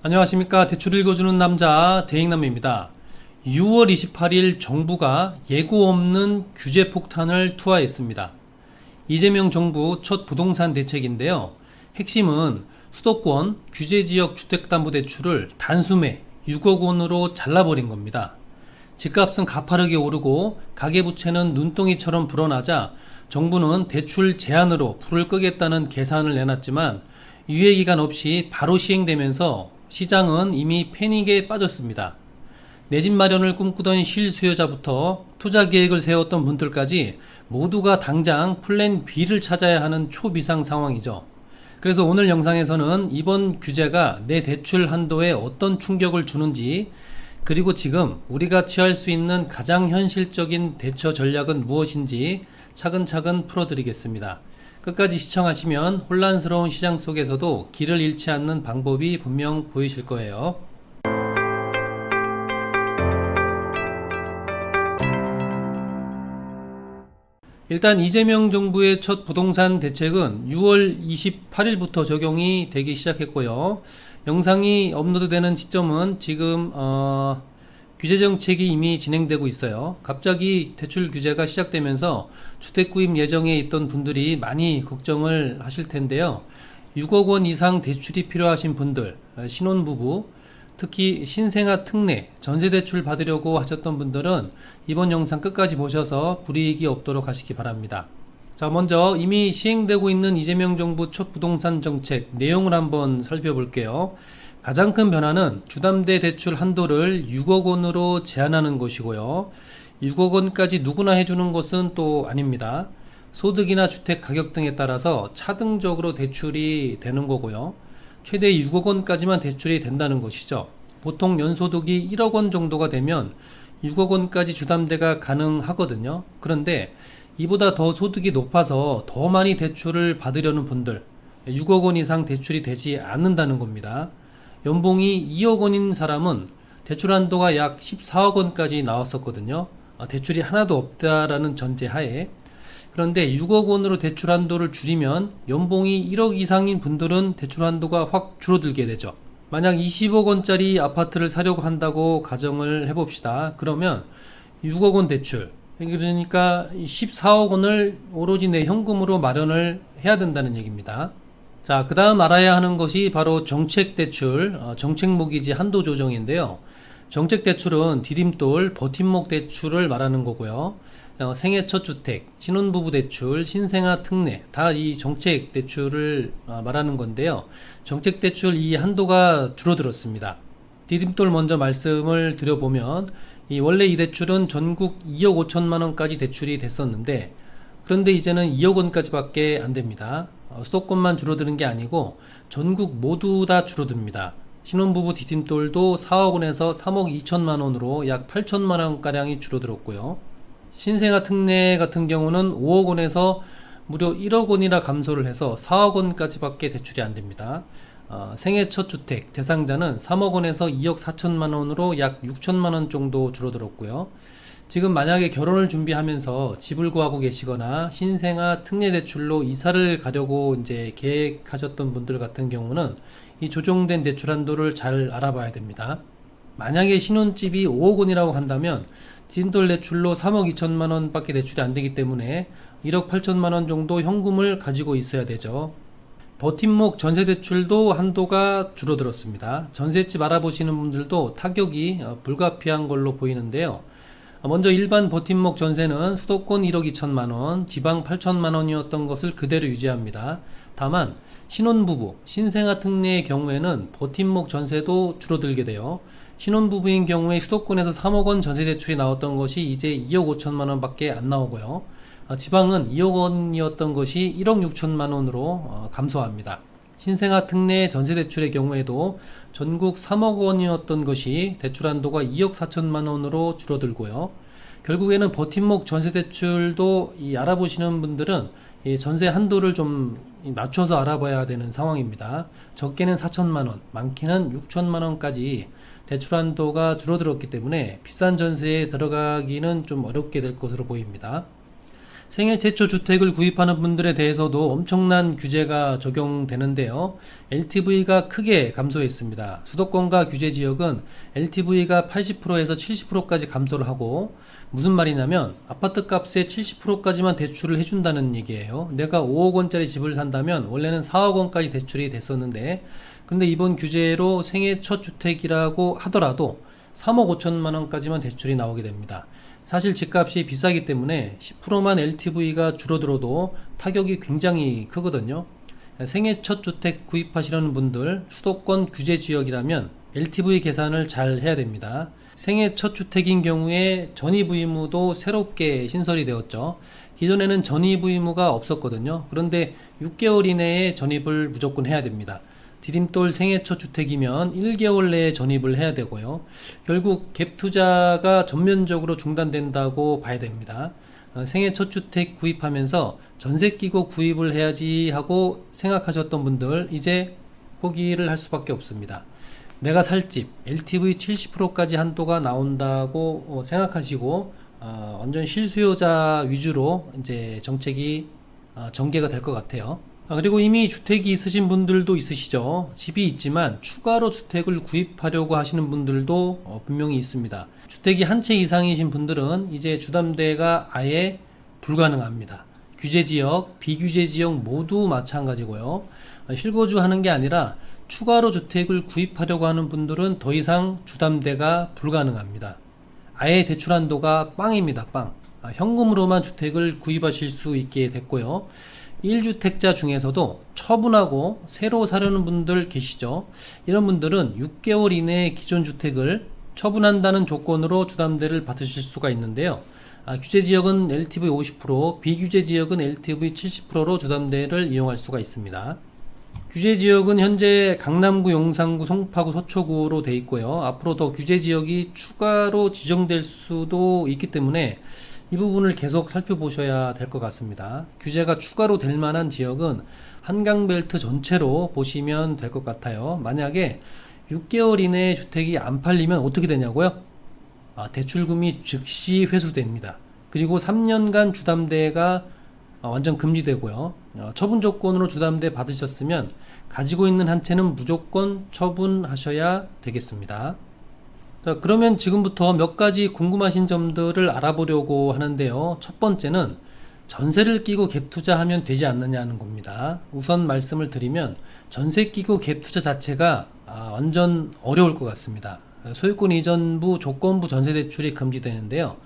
안녕하십니까. 대출 읽어주는 남자 대행남입니다. 6월 28일 정부가 예고 없는 규제 폭탄을 투하했습니다. 이재명 정부 첫 부동산 대책인데요. 핵심은 수도권 규제지역 주택담보대출을 단숨에 6억 원으로 잘라버린 겁니다. 집값은 가파르게 오르고 가계부채는 눈덩이처럼 불어나자 정부는 대출 제한으로 불을 끄겠다는 계산을 내놨지만 유예기간 없이 바로 시행되면서 시장은 이미 패닉에 빠졌습니다. 내 집 마련을 꿈꾸던 실수요자부터 투자 계획을 세웠던 분들까지 모두가 당장 플랜 B를 찾아야 하는 초비상 상황이죠. 그래서 오늘 영상에서는 이번 규제가 내 대출 한도에 어떤 충격을 주는지, 그리고 지금 우리가 취할 수 있는 가장 현실적인 대처 전략은 무엇인지 차근차근 풀어드리겠습니다. 끝까지 시청하시면 혼란스러운 시장 속에서도 길을 잃지 않는 방법이 분명 보이실 거예요. 일단 이재명 정부의 첫 부동산 대책은 6월 28일부터 적용이 되기 시작했고요. 영상이 업로드되는 시점은 지금 규제 정책이 이미 진행되고 있어요. 갑자기 대출 규제가 시작되면서 주택 구입 예정에 있던 분들이 많이 걱정을 하실 텐데요. 6억 원 이상 대출이 필요하신 분들, 신혼부부, 특히 신생아 특례, 전세대출 받으려고 하셨던 분들은 이번 영상 끝까지 보셔서 불이익이 없도록 하시기 바랍니다. 자, 먼저 이미 시행되고 있는 이재명 정부 첫 부동산 정책 내용을 한번 살펴볼게요. 가장 큰 변화는 주담대 대출 한도를 6억 원으로 제한하는 것이고요. 6억 원까지 누구나 해주는 것은 또 아닙니다. 소득이나 주택 가격 등에 따라서 차등적으로 대출이 되는 거고요. 최대 6억 원까지만 대출이 된다는 것이죠. 보통 연소득이 1억 원 정도가 되면 6억 원까지 주담대가 가능하거든요. 그런데 이보다 더 소득이 높아서 더 많이 대출을 받으려는 분들, 6억 원 이상 대출이 되지 않는다는 겁니다. 연봉이 2억 원인 사람은 대출 한도가 약 14억 원까지 나왔었거든요. 대출이 하나도 없다라는 전제하에. 그런데 6억 원으로 대출 한도를 줄이면 연봉이 1억 이상인 분들은 대출 한도가 확 줄어들게 되죠. 만약 20억 원짜리 아파트를 사려고 한다고 가정을 해봅시다. 그러면 6억 원 대출, 그러니까 14억 원을 오로지 내 현금으로 마련을 해야 된다는 얘기입니다. 자, 그 다음 알아야 하는 것이 바로 정책대출, 정책모기지 한도 조정인데요. 정책대출은 디딤돌, 버팀목 대출을 말하는 거고요. 생애 첫 주택, 신혼부부 대출, 신생아 특례, 다 이 정책 대출을 말하는 건데요. 정책 대출 이 한도가 줄어들었습니다. 디딤돌 먼저 말씀을 드려보면 원래 이 대출은 전국 2억 5천만 원까지 대출이 됐었는데, 그런데 이제는 2억 원까지밖에 안 됩니다. 수도권만 줄어드는 게 아니고 전국 모두 다 줄어듭니다. 신혼부부 디딤돌도 4억 원에서 3억 2천만 원으로 약 8천만 원가량이 줄어들었고요. 신생아 특례 같은 경우는 5억 원에서 무려 1억 원이나 감소를 해서 4억 원까지밖에 대출이 안 됩니다. 생애 첫 주택 대상자는 3억 원에서 2억 4천만 원으로 약 6천만 원 정도 줄어들었고요. 지금 만약에 결혼을 준비하면서 집을 구하고 계시거나 신생아 특례 대출로 이사를 가려고 이제 계획하셨던 분들 같은 경우는 이 조정된 대출 한도를 잘 알아봐야 됩니다. 만약에 신혼집이 5억 원이라고 한다면 디딤돌 대출로 3억 2천만 원 밖에 대출이 안 되기 때문에 1억 8천만 원 정도 현금을 가지고 있어야 되죠. 버팀목 전세 대출도 한도가 줄어들었습니다. 전세집 알아보시는 분들도 타격이 불가피한 걸로 보이는데요. 먼저 일반 버팀목 전세는 수도권 1억 2천만 원, 지방 8천만 원이었던 것을 그대로 유지합니다. 다만 신혼부부, 신생아 특례의 경우에는 버팀목 전세도 줄어들게 돼요. 신혼부부인 경우에 수도권에서 3억 원 전세 대출이 나왔던 것이 이제 2억 5천만 원 밖에 안 나오고요. 지방은 2억 원이었던 것이 1억 6천만 원으로 감소합니다. 신생아 특례 전세 대출의 경우에도 전국 3억 원이었던 것이 대출 한도가 2억 4천만 원으로 줄어들고요. 결국에는 버팀목 전세 대출도 알아보시는 분들은 이 전세 한도를 좀 낮춰서 알아봐야 되는 상황입니다. 적게는 4천만 원, 많게는 6천만 원까지 대출 한도가 줄어들었기 때문에 비싼 전세에 들어가기는 좀 어렵게 될 것으로 보입니다. 생애 최초 주택을 구입하는 분들에 대해서도 엄청난 규제가 적용되는데요. LTV가 크게 감소했습니다. 수도권과 규제 지역은 LTV가 80%에서 70%까지 감소를 하고, 무슨 말이냐면 아파트 값의 70%까지만 대출을 해준다는 얘기예요. 내가 5억 원짜리 집을 산다면 원래는 4억 원까지 대출이 됐었는데, 근데 이번 규제로 생애 첫 주택이라고 하더라도 3억 5천만 원까지만 대출이 나오게 됩니다. 사실 집값이 비싸기 때문에 10%만 LTV가 줄어들어도 타격이 굉장히 크거든요. 생애 첫 주택 구입하시려는 분들, 수도권 규제 지역이라면 LTV 계산을 잘 해야 됩니다. 생애 첫 주택인 경우에 전입 의무도 새롭게 신설이 되었죠. 기존에는 전입 의무가 없었거든요. 그런데 6개월 이내에 전입을 무조건 해야 됩니다. 디딤돌 생애 첫 주택이면 1개월 내에 전입을 해야 되고요. 결국 갭 투자가 전면적으로 중단된다고 봐야 됩니다. 생애 첫 주택 구입하면서 전세 끼고 구입을 해야지 하고 생각하셨던 분들, 이제 포기를 할 수밖에 없습니다. 내가 살 집 LTV 70%까지 한도가 나온다고 생각하시고 완전 실수요자 위주로 이제 정책이 전개가 될 것 같아요. 그리고 이미 주택이 있으신 분들도 있으시죠. 집이 있지만 추가로 주택을 구입하려고 하시는 분들도 분명히 있습니다. 주택이 한 채 이상이신 분들은 이제 주담대가 아예 불가능합니다. 규제지역, 비규제지역 모두 마찬가지고요. 실거주 하는 게 아니라 추가로 주택을 구입하려고 하는 분들은 더 이상 주담대가 불가능합니다. 아예 대출 한도가 빵입니다. 빵. 현금으로만 주택을 구입하실 수 있게 됐고요. 1주택자 중에서도 처분하고 새로 사려는 분들 계시죠. 이런 분들은 6개월 이내에 기존 주택을 처분한다는 조건으로 주담대를 받으실 수가 있는데요. 규제지역은 LTV 50%, 비규제지역은 LTV 70%로 주담대를 이용할 수가 있습니다. 규제지역은 현재 강남구, 용산구, 송파구, 서초구로 되어 있고요. 앞으로 더 규제지역이 추가로 지정될 수도 있기 때문에 이 부분을 계속 살펴보셔야 될 것 같습니다. 규제가 추가로 될 만한 지역은 한강벨트 전체로 보시면 될 것 같아요. 만약에 6개월 이내에 주택이 안 팔리면 어떻게 되냐고요? 대출금이 즉시 회수됩니다. 그리고 3년간 주담대가 완전 금지되고요. 처분 조건으로 주담대 받으셨으면 가지고 있는 한 채는 무조건 처분하셔야 되겠습니다. 자, 그러면 지금부터 몇 가지 궁금하신 점들을 알아보려고 하는데요. 첫 번째는 전세를 끼고 갭 투자하면 되지 않느냐는 겁니다. 우선 말씀을 드리면 전세 끼고 갭 투자 자체가 완전 어려울 것 같습니다. 소유권 이전부 조건부 전세 대출이 금지되는데요.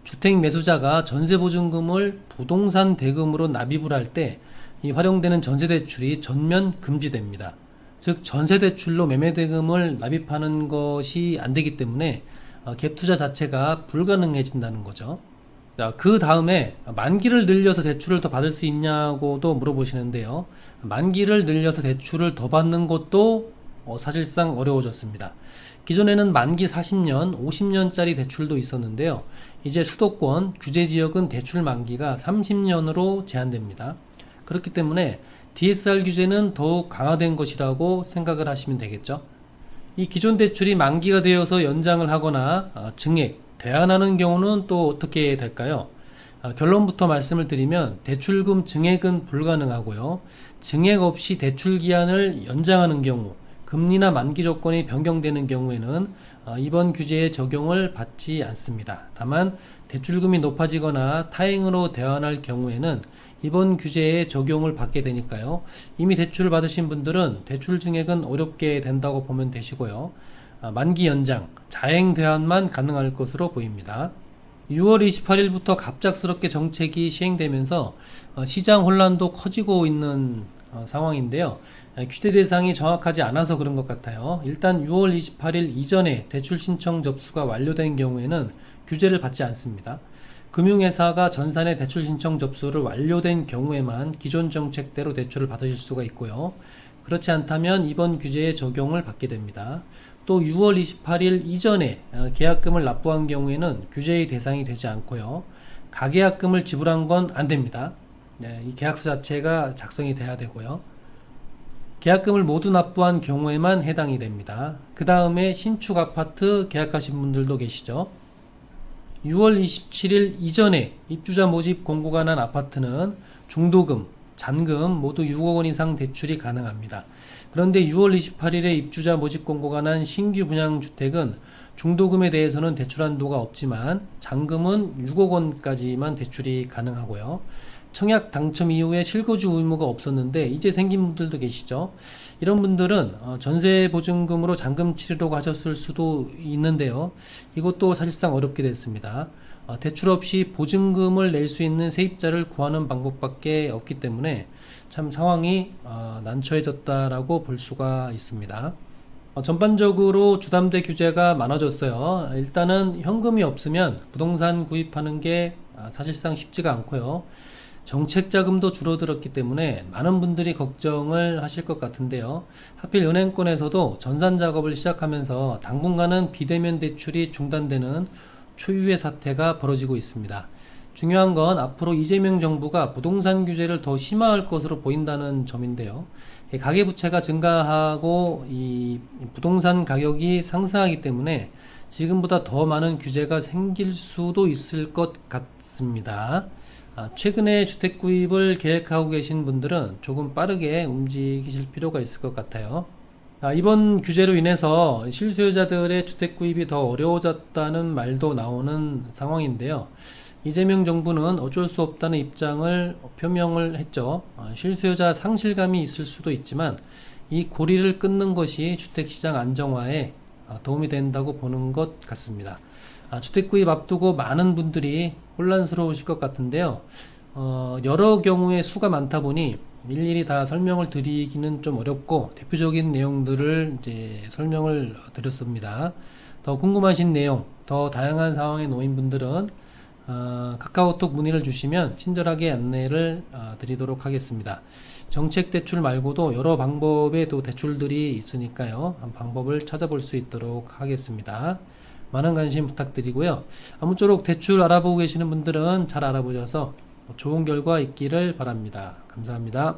주택 매수자가 전세보증금을 부동산 대금으로 납입을 할 때 이 활용되는 전세 대출이 전면 금지됩니다. 즉 전세 대출로 매매 대금을 납입하는 것이 안 되기 때문에 갭 투자 자체가 불가능해진다는 거죠. 자, 그 다음에 만기를 늘려서 대출을 더 받을 수 있냐고도 물어보시는데요. 만기를 늘려서 대출을 더 받는 것도 사실상 어려워졌습니다. 기존에는 만기 40년, 50년짜리 대출도 있었는데요. 이제 수도권, 규제지역은 대출 만기가 30년으로 제한됩니다. 그렇기 때문에 DSR 규제는 더욱 강화된 것이라고 생각을 하시면 되겠죠. 이 기존 대출이 만기가 되어서 연장을 하거나 증액, 대안하는 경우는 또 어떻게 될까요? 결론부터 말씀을 드리면 대출금 증액은 불가능하고요. 증액 없이 대출 기한을 연장하는 경우, 금리나 만기 조건이 변경되는 경우에는 이번 규제의 적용을 받지 않습니다. 다만 대출금이 높아지거나 타행으로 대환할 경우에는 이번 규제의 적용을 받게 되니까요. 이미 대출을 받으신 분들은 대출 증액은 어렵게 된다고 보면 되시고요. 만기 연장, 자행 대환만 가능할 것으로 보입니다. 6월 28일부터 갑작스럽게 정책이 시행되면서 시장 혼란도 커지고 있는 상황인데요. 규제 대상이 정확하지 않아서 그런 것 같아요. 일단 6월 28일 이전에 대출 신청 접수가 완료된 경우에는 규제를 받지 않습니다. 금융회사가 전산의 대출 신청 접수를 완료된 경우에만 기존 정책대로 대출을 받으실 수가 있고요. 그렇지 않다면 이번 규제의 적용을 받게 됩니다. 또 6월 28일 이전에 계약금을 납부한 경우에는 규제의 대상이 되지 않고요. 가계약금을 지불한 건 안 됩니다. 이 계약서 자체가 작성이 돼야 되고요. 계약금을 모두 납부한 경우에만 해당이 됩니다. 그 다음에 신축 아파트 계약하신 분들도 계시죠. 6월 27일 이전에 입주자 모집 공고가 난 아파트는 중도금, 잔금 모두 6억 원 이상 대출이 가능합니다. 그런데 6월 28일에 입주자 모집 공고가 난 신규 분양주택은 중도금에 대해서는 대출 한도가 없지만 잔금은 6억 원까지만 대출이 가능하고요. 청약 당첨 이후에 실거주 의무가 없었는데 이제 생긴 분들도 계시죠. 이런 분들은 전세 보증금으로 잔금 치르려고 하셨을 수도 있는데요. 이것도 사실상 어렵게 됐습니다. 대출 없이 보증금을 낼 수 있는 세입자를 구하는 방법밖에 없기 때문에 참 상황이 난처해졌다라고 볼 수가 있습니다. 전반적으로 주담대 규제가 많아졌어요. 일단은 현금이 없으면 부동산 구입하는 게 사실상 쉽지가 않고요. 정책 자금도 줄어들었기 때문에 많은 분들이 걱정을 하실 것 같은데요. 하필 은행권에서도 전산 작업을 시작하면서 당분간은 비대면 대출이 중단되는 초유의 사태가 벌어지고 있습니다. 중요한 건 앞으로 이재명 정부가 부동산 규제를 더 심화할 것으로 보인다는 점인데요. 가계부채가 증가하고 이 부동산 가격이 상승하기 때문에 지금보다 더 많은 규제가 생길 수도 있을 것 같습니다. 최근에 주택 구입을 계획하고 계신 분들은 조금 빠르게 움직이실 필요가 있을 것 같아요. 이번 규제로 인해서 실수요자들의 주택 구입이 더 어려워졌다는 말도 나오는 상황인데요. 이재명 정부는 어쩔 수 없다는 입장을 표명을 했죠. 실수요자 상실감이 있을 수도 있지만 이 고리를 끊는 것이 주택시장 안정화에 도움이 된다고 보는 것 같습니다. 주택 구입 앞두고 많은 분들이 혼란스러우실 것 같은데요. 여러 경우의 수가 많다 보니 일일이 다 설명을 드리기는 좀 어렵고 대표적인 내용들을 이제 설명을 드렸습니다. 더 궁금하신 내용, 더 다양한 상황에 놓인 분들은 카카오톡 문의를 주시면 친절하게 안내를 드리도록 하겠습니다. 정책 대출 말고도 여러 방법의 또 대출들이 있으니까요. 한 방법을 찾아볼 수 있도록 하겠습니다. 많은 관심 부탁드리고요. 아무쪼록 대출 알아보고 계시는 분들은 잘 알아보셔서 좋은 결과 있기를 바랍니다. 감사합니다.